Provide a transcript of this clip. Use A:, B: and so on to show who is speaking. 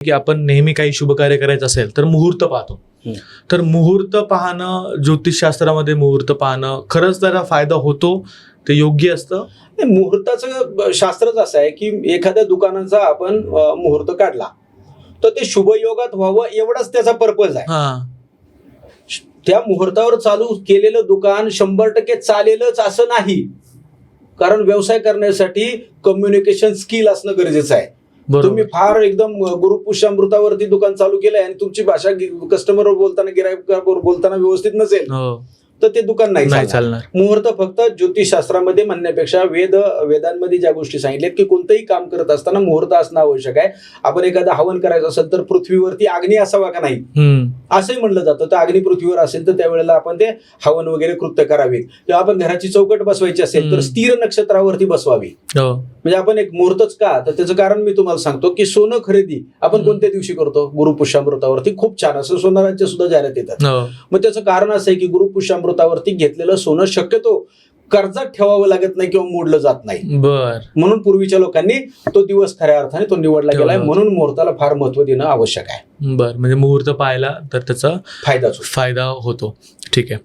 A: की आपण नेहमी काही शुभ कार्य करायचं असेल तर मुहूर्त पाहतो. तर मुहूर्त पाहणं, ज्योतिषशास्त्रामध्ये मुहूर्त पाहणं खरंच त्याचा फायदा होतो, ते योग्य असतं?
B: मुहूर्ताचं शास्त्रच असं आहे की एखाद्या दुकानाचा आपण मुहूर्त काढला तर ते शुभयोगात व्हावं एवढाच त्याचा पर्पज आहे. त्या मुहूर्तावर चालू केलेलं दुकान 100% चालेलच असं नाही, कारण व्यवसाय करण्यासाठी कम्युनिकेशन स्किल असणं गरजेचं आहे. तुम्ही फार एकदम गुरुपुष्यामृतावरती दुकान चालू केलंय आणि तुमची भाषा कस्टमरवर बोलताना, गिरायकाबरोबर बोलताना व्यवस्थित नसेल तर ते दुकान नाही चालणार. मुहूर्त फक्त ज्योतिषशास्त्रामध्ये म्हणण्यापेक्षा वेदांमध्ये ज्या गोष्टी सांगितल्यात की कोणतंही काम करत असताना मुहूर्त असणं आवश्यक आहे. आपण एखादं हवन करायचं असेल तर पृथ्वीवरती अग्नी असावा का नाही असंही म्हणलं जातं. तर अग्नी पृथ्वीवर असेल तर त्यावेळेला आपण ते हवन वगैरे कृत्य करावीत. किंवा आपण घराची चौकट बसवायची असेल तर स्थिर नक्षत्रावरती बसवावी. म्हणजे आपण एक मुहूर्तच का, तर त्याचं कारण मी तुम्हाला सांगतो की सोनं खरेदी आपण कोणत्या दिवशी करतो? गुरुपुष्यामृतावरती. खूप छान असं सोनारांच्या सुद्धा जाहिरात येतात. मग त्याचं कारण असं आहे की गुरुपुष्यामृतावरती घेतलेलं सोनं शक्यतो कर्जात ठेवावं लागत नाही किंवा मोडलं जात नाही. म्हणून पूर्वीच्या लोकांनी तो दिवस खऱ्या अर्थाने तो निवडला गेलाय. म्हणून मुहूर्ताला फार महत्व देणं आवश्यक आहे.
A: म्हणजे मुहूर्त पाहायला तर त्याचा फायदा होतो. ठीक आहे.